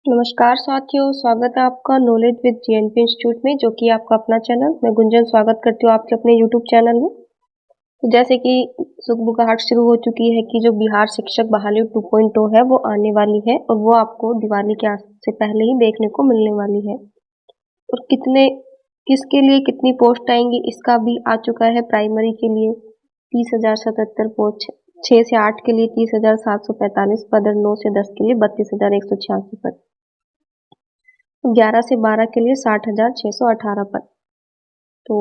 नमस्कार साथियों, स्वागत है आपका नॉलेज विद जेएनपी इंस्टीट्यूट में, जो कि आपका अपना चैनल। मैं गुंजन स्वागत करती हूँ आपके अपने यूट्यूब चैनल में। तो जैसे कि सुगबुगाहट शुरू हो चुकी है कि जो बिहार शिक्षक बहाली 2.0 है वो आने वाली है और वो आपको दिवाली के से पहले ही देखने को मिलने वाली है। और किसके लिए कितनी पोस्ट आएंगी इसका भी आ चुका है। प्राइमरी के लिए 30,077 पोस्ट, 6 से 8 के लिए 30,745 पद और 9 से 10 के लिए 32,186 पद, 11 से 12 के लिए 60,618 पद। तो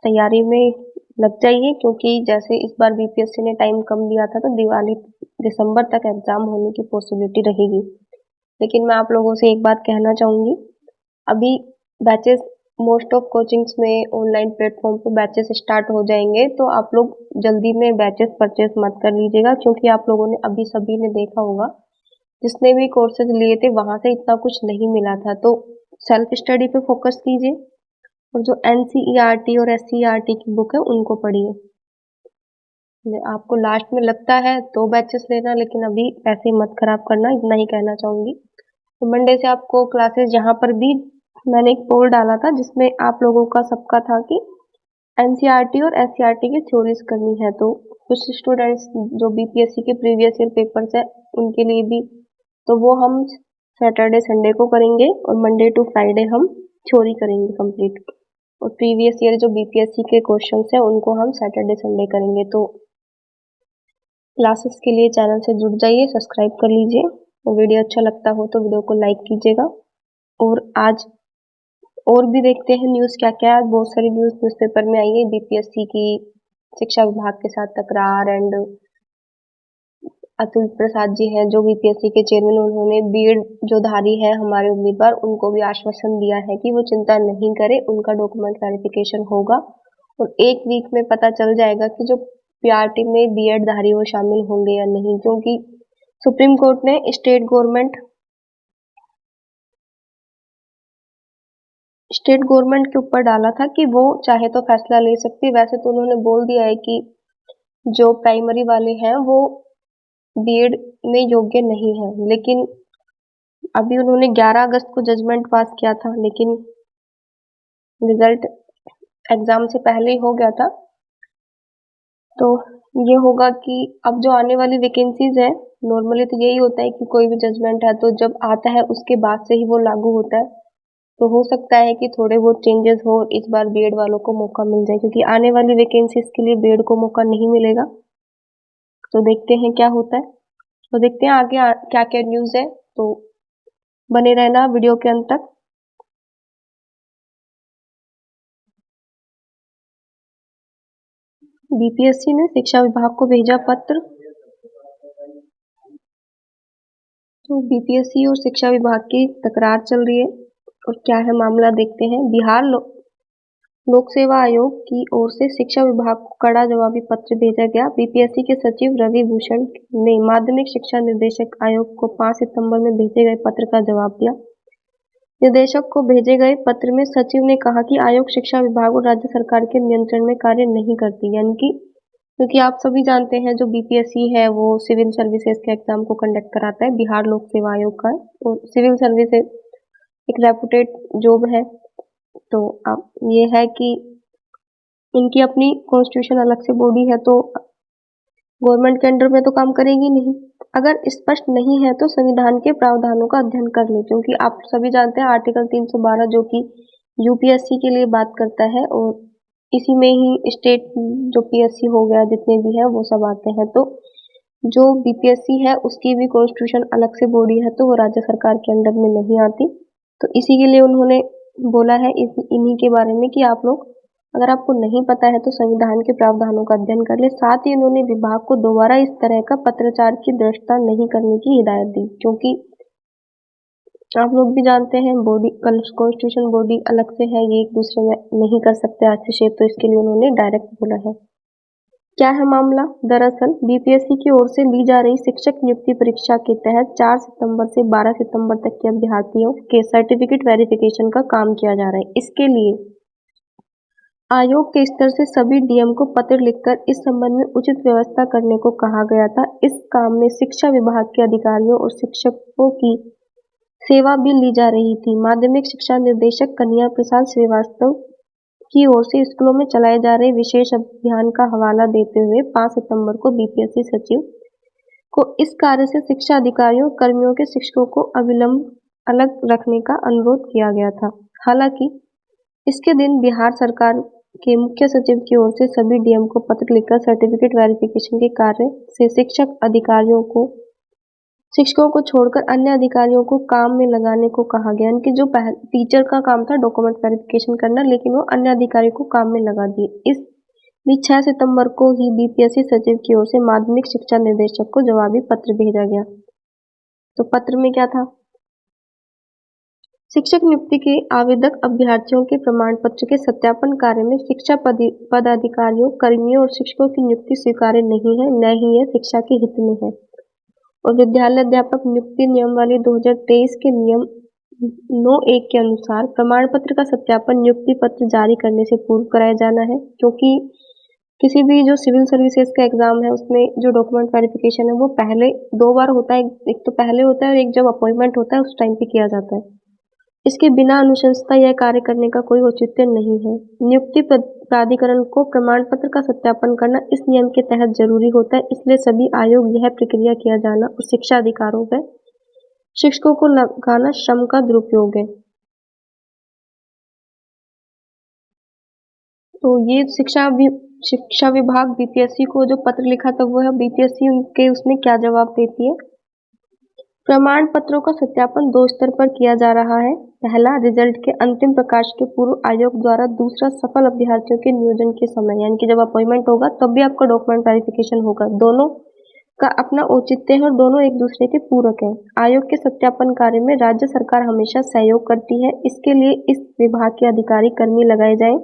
तैयारी में लग जाइए, क्योंकि जैसे इस बार बीपीएससी ने टाइम कम दिया था तो दिवाली दिसंबर तक एग्जाम होने की पॉसिबिलिटी रहेगी। लेकिन मैं आप लोगों से एक बात कहना चाहूंगी, अभी बैचेस मोस्ट ऑफ कोचिंग्स में ऑनलाइन प्लेटफॉर्म पे बैचेस स्टार्ट हो जाएंगे, तो आप लोग जल्दी में बैचेस परचेस मत कर लीजिएगा, क्योंकि आप लोगों ने अभी सभी ने देखा होगा जिसने भी कोर्सेज लिए थे वहां से इतना कुछ नहीं मिला था। तो सेल्फ स्टडी पे फोकस कीजिए और जो एनसीईआरटी और एससीईआरटी की बुक है उनको पढ़िए। आपको लास्ट में लगता है तो बैचेस लेना, लेकिन अभी पैसे मत खराब करना, इतना ही कहना चाहूंगी। तो मंडे से आपको क्लासेस, जहाँ पर भी मैंने एक पोल डाला था जिसमें आप लोगों का सबका था कि एनसीईआरटी और एससीईआरटी की थ्योरीज करनी है, तो कुछ स्टूडेंट्स जो बीपीएससी के प्रीवियस ईयर पेपर्स है उनके लिए भी, तो वो हम सैटरडे संडे को करेंगे और मंडे टू फ्राइडे हम थ्योरी करेंगे कंप्लीट। और प्रीवियस ईयर जो बीपीएससी के क्वेश्चंस हैं उनको हम सैटरडे संडे करेंगे। तो क्लासेस के लिए चैनल से जुड़ जाइए, सब्सक्राइब कर लीजिए और वीडियो अच्छा लगता हो तो वीडियो को लाइक कीजिएगा। और आज और भी देखते हैं न्यूज़ क्या क्या है। आज बहुत सारी न्यूज़ न्यूज़पेपर में आई है बीपीएससी की, शिक्षा विभाग के साथ तकरार एंड अतुल प्रसाद जी हैं जो बीपीएससी के चेयरमैन, उन्होंने बीएड जो धारी है हमारे उम्मीदवार उनको भी आश्वासन दिया है कि वो चिंता नहीं करे, उनका डॉक्यूमेंट वेरिफिकेशन होगा और एक वीक में पता चल जाएगा कि जो पीआरटी में बीएड धारी वो शामिल होंगे या नहीं। क्योंकि सुप्रीम कोर्ट ने स्टेट गवर्नमेंट के ऊपर डाला था कि वो चाहे तो फैसला ले सकती है। वैसे तो उन्होंने बोल दिया है कि जो प्राइमरी वाले हैं वो बीएड में योग्य नहीं है, लेकिन अभी उन्होंने 11 अगस्त को जजमेंट पास किया था, लेकिन रिजल्ट एग्जाम से पहले ही हो गया था। तो ये होगा कि अब जो आने वाली वैकेंसीज है, नॉर्मली तो यही होता है कि कोई भी जजमेंट है तो जब आता है उसके बाद से ही वो लागू होता है। तो हो सकता है कि थोड़े बहुत चेंजेस हो, इस बार बीएड वालों को मौका मिल जाए, क्योंकि आने वाली वैकेंसीज के लिए बीएड को मौका नहीं मिलेगा। तो देखते हैं क्या होता है। तो देखते हैं आगे क्या क्या न्यूज़ है। तो बने रहना वीडियो के अंत तक। बीपीएससी ने शिक्षा विभाग को भेजा पत्र। तो बीपीएससी और शिक्षा विभाग की तकरार चल रही है और क्या है मामला देखते हैं। बिहार लोक सेवा आयोग की ओर से शिक्षा विभाग को कड़ा जवाबी पत्र भेजा गया। बीपीएससी के सचिव रवि भूषण ने माध्यमिक शिक्षा निर्देशक आयोग को 5 सितंबर में भेजे गए पत्र का जवाब दिया। निदेशक को भेजे गए पत्र में सचिव ने कहा कि आयोग शिक्षा विभाग और राज्य सरकार के नियंत्रण में कार्य नहीं करती, यानी कि क्योंकि आप सभी जानते हैं जो बीपीएससी है वो सिविल सर्विसेज के एग्जाम को कंडक्ट कराता है, बिहार लोक सेवा आयोग का है। और सिविल सर्विसेज एक रेपुटेड जॉब है। तो अब ये है कि इनकी अपनी कॉन्स्टिट्यूशन अलग से बॉडी है, तो गवर्नमेंट के अंडर में तो काम करेगी नहीं। अगर स्पष्ट नहीं है तो संविधान के प्रावधानों का अध्ययन कर ले, क्योंकि आप सभी जानते हैं आर्टिकल 312 जो कि यूपीएससी के लिए बात करता है, और इसी में ही स्टेट जो पीएससी हो गया जितने भी हैं वो सब आते हैं। तो जो बीपीएससी है उसकी भी कॉन्स्टिट्यूशन अलग से बॉडी है, तो वो राज्य सरकार के अंडर में नहीं आती। तो इसी के लिए उन्होंने बोला है इन्हीं के बारे में कि आप लोग, अगर आपको नहीं पता है तो संविधान के प्रावधानों का अध्ययन कर ले। साथ ही उन्होंने विभाग को दोबारा इस तरह का पत्राचार की दृढ़ता नहीं करने की हिदायत दी, क्योंकि आप लोग भी जानते हैं बॉडी कॉन्स्टिट्यूशन बॉडी अलग से है, ये एक दूसरे में नहीं कर सकते हस्तक्षेप, तो इसके लिए उन्होंने डायरेक्ट बोला है। क्या है मामला? दरअसल बीपीएससी की ओर से ली जा रही शिक्षक नियुक्ति परीक्षा के तहत 4 सितंबर से 12 सितंबर तक के अभ्यर्थियों के सर्टिफिकेट वेरिफिकेशन का काम किया जा रहा है। इसके लिए आयोग के स्तर से सभी डीएम को पत्र लिखकर इस संबंध में उचित व्यवस्था करने को कहा गया था। इस काम में शिक्षा विभाग के अधिकारियों और शिक्षकों की सेवा भी ली जा रही थी। माध्यमिक शिक्षा निदेशक कन्हैया प्रसाद श्रीवास्तव की ओर से स्कूलों में चलाए जा रहे विशेष अभियान का हवाला देते हुए 5 सितंबर को बीपीएससी सचिव को इस कार्य से शिक्षा अधिकारियों कर्मियों के शिक्षकों को अविलंब अलग रखने का अनुरोध किया गया था। हालांकि इसके दिन बिहार सरकार के मुख्य सचिव की ओर से सभी डीएम को पत्र लिखकर सर्टिफिकेट वेरिफिकेशन के कार्य से शिक्षकों को छोड़कर अन्य अधिकारियों को काम में लगाने को कहा गया। इनकी जो टीचर का काम था डॉक्यूमेंट वेरिफिकेशन करना, लेकिन वो अन्य अधिकारी को काम में लगा दिए। इस बीच 6 सितंबर को ही बीपीएससी सचिव की ओर से माध्यमिक शिक्षा निदेशक को जवाबी पत्र भेजा गया। तो पत्र में क्या था? शिक्षक नियुक्ति के आवेदक अभ्यर्थियों के प्रमाण पत्र के सत्यापन कार्य में शिक्षा पदाधिकारियों कर्मियों और शिक्षकों की नियुक्ति स्वीकार्य नहीं है, न ही यह शिक्षा के हित में है। और विद्यालय अध्यापक नियुक्ति नियमावली 2023 के नियम 9(1) के अनुसार प्रमाण पत्र का सत्यापन नियुक्ति पत्र जारी करने से पूर्व कराया जाना है, क्योंकि किसी भी जो सिविल सर्विसेज का एग्जाम है उसमें जो डॉक्यूमेंट वेरिफिकेशन है वो पहले 2 बार होता है। एक तो पहले होता है और एक जब अपॉइंटमेंट होता है उस टाइम पे किया जाता है। इसके बिना अनुशंसता यह कार्य करने का कोई औचित्य नहीं है। नियुक्ति प्राधिकरण को प्रमाण पत्र का सत्यापन करना इस नियम के तहत जरूरी होता है, इसलिए सभी आयोग यह प्रक्रिया किया जाना और शिक्षा अधिकारों व शिक्षकों को लगाना श्रम का दुरुपयोग है। तो ये शिक्षा विभाग बीपीएससी को जो पत्र लिखा था वो है, बीपीएससी उनके उसमें क्या जवाब देती है। प्रमाण पत्रों का सत्यापन 2 स्तर पर किया जा रहा है। पहला, रिजल्ट के अंतिम प्रकाश के पूर्व आयोग द्वारा। दूसरा, सफल अभ्यर्थियों के नियोजन के समय, यानी कि जब अपॉइंटमेंट होगा तब भी आपका डॉक्यूमेंट वेरिफिकेशन होगा। दोनों का अपना औचित्य है और दोनों एक दूसरे के पूरक हैं। आयोग के सत्यापन कार्य में राज्य सरकार हमेशा सहयोग करती है। इसके लिए इस विभाग के अधिकारी कर्मी लगाए जाएं।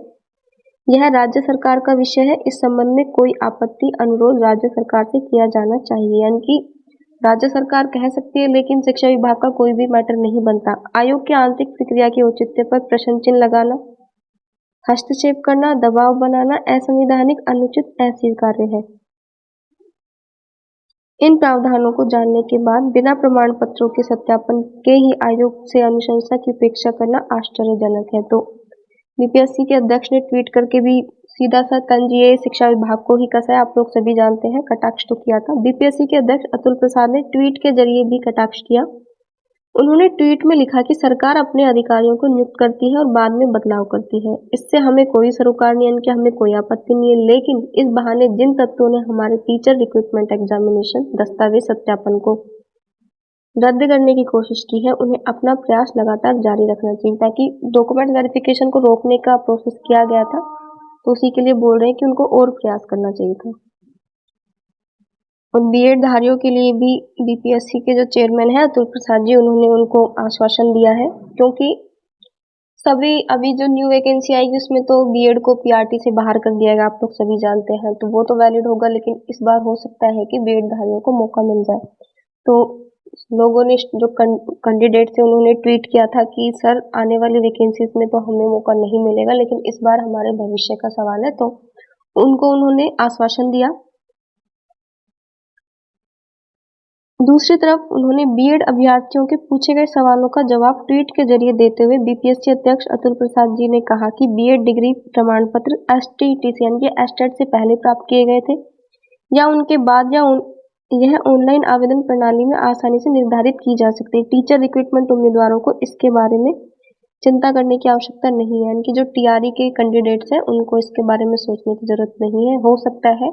यह राज्य सरकार का विषय है। इस संबंध में कोई आपत्ति अनुरोध राज्य सरकार से किया जाना चाहिए। यानी कि राज्य सरकार कह सकती है लेकिन शिक्षा विभाग का कोई भी मैटर नहीं बनता। आयोग की आंतरिक प्रक्रिया के औचित्य पर प्रश्न चिन्ह लगाना, हस्तक्षेप करना, दबाव बनाना असंवैधानिक, अनुचित, अस्वीकार्य है। इन प्रावधानों को जानने के बाद बिना प्रमाण पत्रों के सत्यापन के ही आयोग से अनुशंसा की उपेक्षा करना आश्चर्यजनक है। तो बीपीएससी के अध्यक्ष ने ट्वीट करके भी सीधा सा तंज ये शिक्षा विभाग को ही कसा है। आप लोग सभी जानते हैं, कटाक्ष तो किया था। बीपीएससी के अध्यक्ष अतुल प्रसाद ने ट्वीट के जरिए भी कटाक्ष किया। उन्होंने ट्वीट में लिखा कि सरकार अपने अधिकारियों को नियुक्त करती है और बाद में बदलाव करती है। इससे हमें कोई सरोकार नहीं, यानी कि हमें कोई आपत्ति नहीं है, लेकिन इस बहाने जिन तत्वों ने हमारे टीचर रिक्रूटमेंट एग्जामिनेशन दस्तावेज सत्यापन को रद्द करने की कोशिश की है, उन्हें अपना प्रयास लगातार जारी रखना चाहिए। ताकि डॉक्यूमेंट वेरिफिकेशन को रोकने का प्रोसेस किया गया था, तो उसी के लिए बोल रहे हैं कि उनको और प्रयास करना चाहिए था। और बीएड धारियों के लिए भी बीपीएससी के जो चेयरमैन है अतुल प्रसाद जी, उन्होंने उनको आश्वासन दिया है, क्योंकि सभी अभी जो न्यू वैकेंसी आएगी उसमें तो बीएड को पीआरटी से बाहर कर दिया गया, आप लोग सभी जानते हैं। तो वो तो वैलिड होगा, लेकिन इस बार हो सकता है कि बीएड धारियों को मौका मिल जाए। तो लोगों ने जो कैंडिडेट थे उन्होंने ट्वीट किया था कि सर आने वाली वैकेंसीज में तो हमें मौका नहीं मिलेगा, लेकिन इस बार हमारे भविष्य का सवाल है। तो उनको उन्होंने आश्वासन दिया। दूसरी तरफ उन्होंने बीएड अभ्यर्थियों के पूछे गए सवालों का जवाब ट्वीट के जरिए देते हुए बीपीएससी अध्यक्ष अतुल प्रसाद जी ने कहा कि बीएड डिग्री प्रमाण पत्र एसटीईटी यानी कि एस्टेट से पहले प्राप्त किए गए थे या उनके बाद, यह ऑनलाइन आवेदन प्रणाली में आसानी से निर्धारित की जा सकती है। टीचर रिक्रूटमेंट उम्मीदवारों को इसके बारे में चिंता करने की आवश्यकता नहीं है, यानी कि जो टीआरई के कैंडिडेट्स हैं उनको इसके बारे में सोचने की जरूरत नहीं है। हो सकता है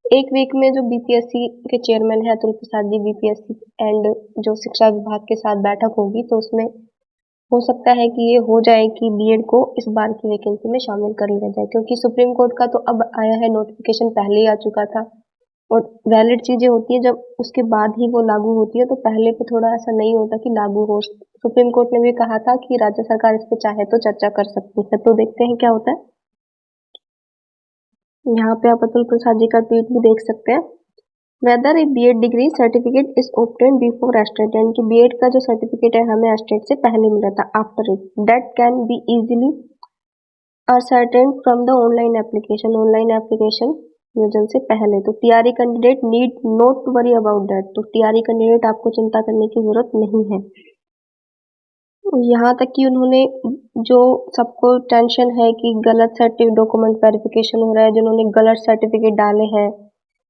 एक वीक में जो बीपीएससी के चेयरमैन है अतुल प्रसाद जी, बीपीएससी एंड जो शिक्षा विभाग के साथ बैठक होगी तो उसमें हो सकता है कि ये हो जाए कि बीएड को इस बार की वैकेंसी में शामिल कर लिया जाए, क्योंकि सुप्रीम कोर्ट का तो अब आया है नोटिफिकेशन, पहले ही आ चुका था। और वैलिड चीजें होती है जब उसके बाद ही वो लागू होती है, तो पहले पे थोड़ा ऐसा नहीं होता कि लागू हो। सुप्रीम कोर्ट ने भी कहा था कि राज्य सरकार इस पे चाहे तो चर्चा कर सकती है। तो देखते हैं क्या होता है। यहाँ पे आप अतुल प्रसाद जी का ट्वीट भी देख सकते हैं। Whether a BEd degree certificate is obtained before estate, यानी कि बीएड का जो सर्टिफिकेट है हमें एस्टेट से पहले मिला था। After it that can be easily ascertained from the online application, online application नियोजन से पहले। तो TRE candidate need not to worry about that. तो टीआरई कैंडिडेट आपको चिंता करने की जरूरत नहीं है। यहाँ तक कि उन्होंने जो सबको टेंशन है कि गलत डॉक्यूमेंट वेरिफिकेशन हो रहा है, जिन्होंने गलत सर्टिफिकेट डाले हैं,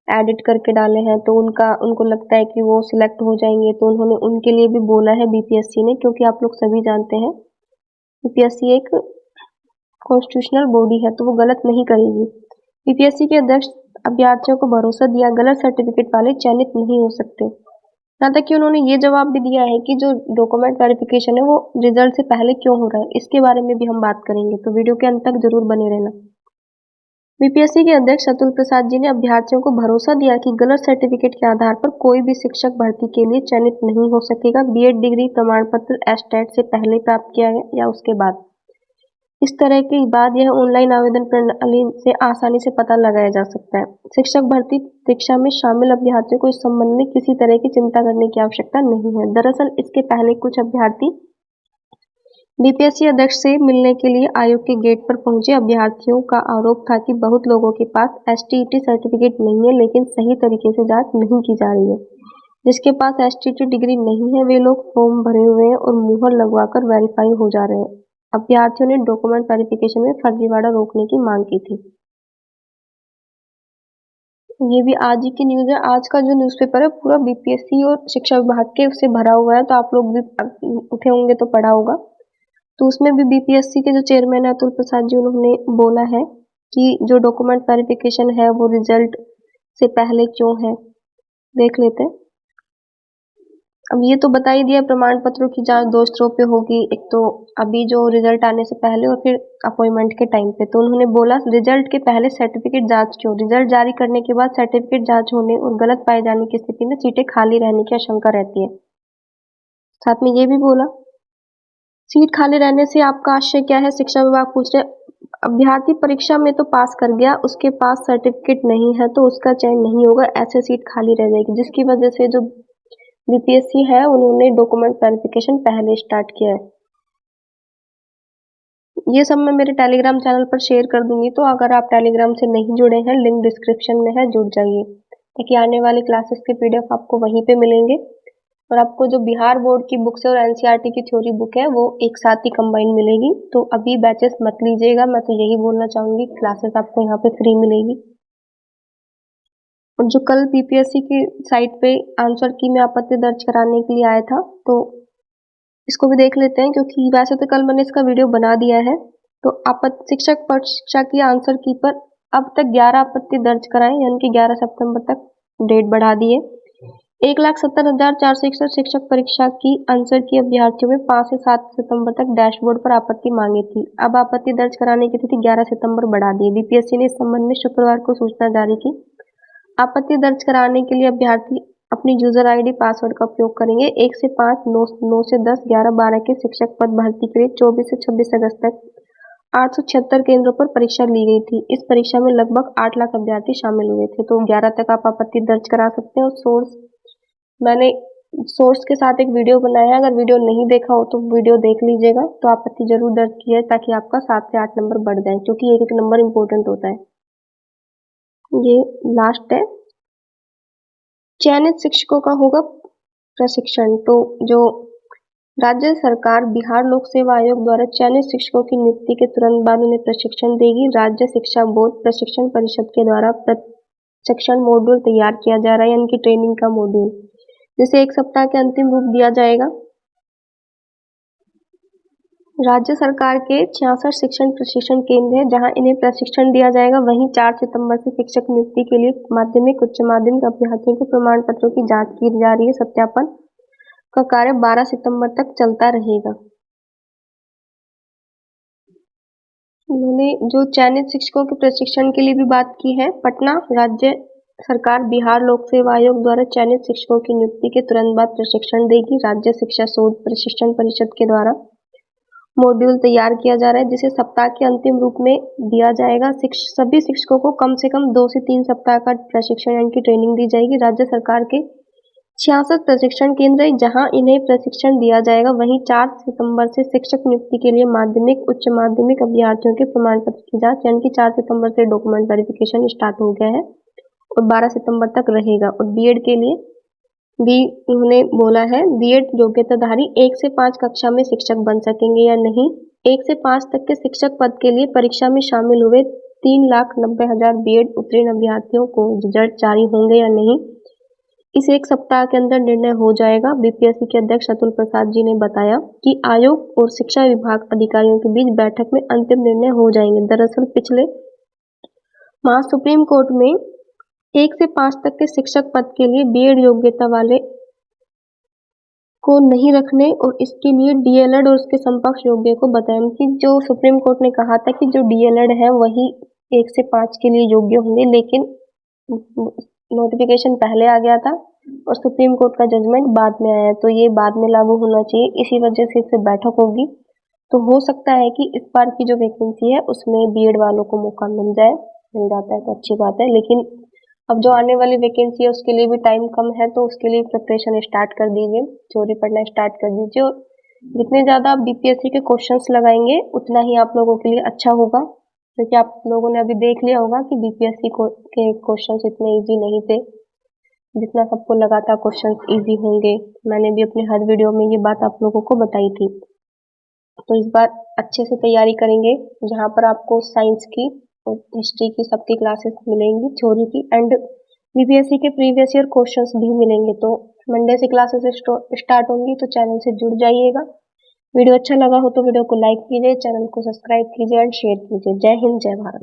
एडिट करके डाले हैं, तो उनको लगता है कि वो सिलेक्ट हो जाएंगे, तो उन्होंने उनके लिए भी बोला है बीपीएससी ने, क्योंकि आप लोग सभी जानते हैं बीपीएससी एक कॉन्स्टिट्यूशनल बॉडी है, तो वो गलत नहीं करेगी। बीपीएससी के अध्यक्ष अभ्यर्थियों को भरोसा दिया, गलत सर्टिफिकेट वाले चयनित नहीं हो सकते। यहाँ तक कि उन्होंने ये जवाब भी दिया है कि जो डॉक्यूमेंट वेरिफिकेशन है वो रिजल्ट से पहले क्यों हो रहा है, इसके बारे में भी हम बात करेंगे, तो वीडियो के अंत तक जरूर बने रहना। बीपीएससी के अध्यक्ष अतुल प्रसाद जी ने अभ्यर्थियों को भरोसा दिया कि गलत सर्टिफिकेट के आधार पर कोई भी शिक्षक भर्ती के लिए चयनित नहीं हो सकेगा। बीएड डिग्री प्रमाण पत्र एस्टेट से पहले प्राप्त किया है या उसके बाद, इस तरह की बात यह ऑनलाइन आवेदन प्रणाली से आसानी से पता लगाया जा सकता है। शिक्षक भर्ती परीक्षा में शामिल अभ्यर्थियों को इस संबंध में किसी तरह की चिंता करने की आवश्यकता नहीं है। दरअसल इसके पहले कुछ अभ्यर्थी बीपीएससी अध्यक्ष से मिलने के लिए आयोग के गेट पर पहुंचे। अभ्यर्थियों का आरोप था कि बहुत लोगों के पास एसटीईटी सर्टिफिकेट नहीं है, लेकिन सही तरीके से जांच नहीं की जा रही है। जिसके पास एसटीईटी डिग्री नहीं है वे लोग फॉर्म भरे हुए हैं और मुहर लगवाकर वेरीफाई हो जा रहे हैं। अभ्यर्थियों ने डॉक्यूमेंट वेरिफिकेशन में फर्जीवाड़ा रोकने की मांग की थी। ये भी आज ही की न्यूज है। आज का जो न्यूज़पेपर है पूरा बीपीएससी और शिक्षा विभाग के उससे भरा हुआ है, तो आप लोग भी उठे होंगे तो पढ़ा होगा। तो उसमें भी बीपीएससी के जो चेयरमैन है अतुल प्रसाद जी, उन्होंने बोला है कि जो डॉक्यूमेंट वेरिफिकेशन है वो रिजल्ट से पहले क्यों है, देख लेते हैं। अब ये तो बता ही दिया, प्रमाण पत्रों की जांच दो स्तरों पे होगी, एक तो अभी जो रिजल्ट आने से पहले और फिर अपॉइंटमेंट के टाइम पे। तो उन्होंने बोला रिजल्ट के पहले सर्टिफिकेट जांच क्यों, रिजल्ट जारी करने के बाद सर्टिफिकेट जांच होने और गलत पाए जाने की स्थिति में सीटें खाली रहने की आशंका रहती है। साथ में ये भी बोला सीट खाली रहने से आपका आशय क्या है, शिक्षा विभाग पूछ रहे। अभ्यर्थी परीक्षा में तो पास कर गया, उसके पास सर्टिफिकेट नहीं है तो उसका चयन नहीं होगा, ऐसे सीट खाली रह जाएगी, जिसकी वजह से जो बीपीएससी है उन्होंने डॉक्यूमेंट वेरिफिकेशन पहले स्टार्ट किया है। ये सब मैं मेरे टेलीग्राम चैनल पर शेयर कर दूंगी, तो अगर आप टेलीग्राम से नहीं जुड़े हैं लिंक डिस्क्रिप्शन में है, जुड़ जाइए, ताकि आने वाली क्लासेस के पीडीएफ आपको वहीं पे मिलेंगे। और आपको जो बिहार बोर्ड की बुक्स है और एनसीईआरटी की थ्योरी बुक है वो एक साथ ही कंबाइन मिलेगी। तो अभी बैचेस मत लीजिएगा, मैं तो यही बोलना चाहूंगी, क्लासेस आपको यहाँ पे फ्री मिलेगी। और जो कल बीपीएससी की साइट पे आंसर की में आपत्ति दर्ज कराने के लिए आया था, तो इसको भी देख लेते हैं, क्योंकि वैसे तो कल मैंने इसका वीडियो बना दिया है। तो शिक्षक परीक्षा की आंसर की पर अब तक 11 आपत्ति दर्ज कराएं, यानी कि 11 सितंबर तक डेट बढ़ा दिए। 1,70,461 शिक्षक परीक्षा की आंसर की अभ्यर्थियों में 5 से 7 सितंबर तक डैशबोर्ड पर आपत्ति मांगी थी। अब आपत्ति दर्ज कराने की तिथि 11 सितंबर बढ़ा दी। बीपीएससी ने इस संबंध में शुक्रवार को सूचना जारी की। आपत्ति दर्ज कराने के लिए अभ्यर्थी अपनी यूजर आईडी पासवर्ड का उपयोग करेंगे। 1 से 5, 9 से 10, 11, 12 के शिक्षक पद भर्ती के लिए 24 से 26 अगस्त तक 876 केंद्रों पर परीक्षा ली गई थी। इस परीक्षा में लगभग 8 लाख अभ्यर्थी शामिल हुए थे। तो 11 तक आप आपत्ति दर्ज करा सकते हैं। और मैंने सोर्स के साथ एक वीडियो बनाया है, अगर वीडियो नहीं देखा हो तो वीडियो देख लीजिएगा। तो आपत्ति जरूर दर्ज किया ताकि आपका 7 से 8 नंबर बढ़ जाए, क्योंकि एक एक नंबर इंपॉर्टेंट होता है। ये लास्ट है, चयनित शिक्षकों का होगा प्रशिक्षण। तो जो राज्य सरकार बिहार लोक सेवा आयोग द्वारा चयनित शिक्षकों की नियुक्ति के तुरंत बाद उन्हें प्रशिक्षण देगी। राज्य शिक्षा बोर्ड प्रशिक्षण परिषद के द्वारा प्रशिक्षण मॉड्यूल तैयार किया जा रहा है, यानी कि ट्रेनिंग का मॉड्यूल, जिसे 1 सप्ताह के अंतिम रूप दिया जाएगा। राज्य सरकार के 66 शिक्षण प्रशिक्षण केंद्र हैं जहां इन्हें प्रशिक्षण दिया जाएगा। वहीं 4 सितंबर से शिक्षक नियुक्ति के लिए माध्यमिक उच्च माध्यमिक अभ्यर्थियों के प्रमाण पत्रों की जांच की जा रही है। सत्यापन का कार्य 12 सितंबर तक चलता रहेगा। उन्होंने जो चयनित शिक्षकों के प्रशिक्षण के लिए भी बात की है। पटना, राज्य सरकार बिहार लोक सेवा आयोग द्वारा चयनित शिक्षकों की नियुक्ति के तुरंत बाद प्रशिक्षण देगी। राज्य शिक्षा शोध प्रशिक्षण परिषद के द्वारा मॉड्यूल तैयार किया जा रहा है, जिसे सप्ताह के अंतिम रूप में दिया जाएगा। सभी शिक्षकों को कम से कम 2 से 3 सप्ताह का प्रशिक्षण यानी कि ट्रेनिंग दी जाएगी। राज्य सरकार के 66 प्रशिक्षण केंद्र है जहां इन्हें प्रशिक्षण दिया जाएगा। वहीं 4 सितंबर से शिक्षक नियुक्ति के लिए माध्यमिक उच्च माध्यमिक अभ्यर्थियों के प्रमाण पत्र की जांच, यानी कि 4 सितंबर से डॉक्यूमेंट वेरिफिकेशन स्टार्ट हो गया है और 12 सितंबर तक रहेगा। और बीएड के लिए भी उन्होंने बोला है बीएड योग्यताधारी 1 से 5 कक्षा में शिक्षक बन सकेंगे या नहीं। 1 से 5 तक के शिक्षक पद के लिए परीक्षा में शामिल हुए 3,90,000 बीएड उत्तीर्ण अभ्यर्थियों को रिजल्ट जारी होंगे या नहीं, इस 1 सप्ताह के अंदर निर्णय हो जाएगा। बीपीएससी के अध्यक्ष अतुल प्रसाद जी ने बताया कि आयोग और शिक्षा विभाग अधिकारियों के बीच बैठक में अंतिम निर्णय हो जाएंगे। दरअसल पिछले माह सुप्रीम कोर्ट में 1 से 5 तक के शिक्षक पद के लिए बीएड योग्यता वाले को नहीं रखने और इसके लिए डीएलएड और उसके समकक्ष योग्य को बताया कि जो सुप्रीम कोर्ट ने कहा था कि जो डीएलएड है वही 1 से 5 के लिए योग्य होंगे, लेकिन नोटिफिकेशन पहले आ गया था और सुप्रीम कोर्ट का जजमेंट बाद में आया, तो ये बाद में लागू होना चाहिए, इसी वजह से इससे बैठक होगी। तो हो सकता है कि इस बार की जो वैकेंसी है उसमें बीएड वालों को मौका मिल जाता है तो अच्छी बात है। लेकिन अब जो आने वाली वैकेंसी है उसके लिए भी टाइम कम है, तो उसके लिए प्रिपरेशन स्टार्ट कर दीजिए, थ्योरी पढ़ना स्टार्ट कर दीजिए और जितने ज़्यादा आप बीपीएससी के क्वेश्चंस लगाएंगे उतना ही आप लोगों के लिए अच्छा होगा, क्योंकि आप लोगों ने अभी देख लिया होगा कि बीपीएससी के क्वेश्चंस इतने इजी नहीं थे जितना सबको लगा था क्वेश्चंस इजी होंगे। मैंने भी अपने हर वीडियो में ये बात आप लोगों को बताई थी। तो इस बार अच्छे से तैयारी करेंगे, जहाँ पर आपको साइंस की और हिस्ट्री की सबकी क्लासेस मिलेंगी, थ्योरी की, एंड बीपीएससी के प्रीवियस ईयर क्वेश्चंस भी मिलेंगे। तो मंडे से क्लासेस स्टार्ट होंगी, तो चैनल से जुड़ जाइएगा। वीडियो अच्छा लगा हो तो वीडियो को लाइक कीजिए, चैनल को सब्सक्राइब कीजिए एंड शेयर कीजिए। जय हिंद, जय भारत।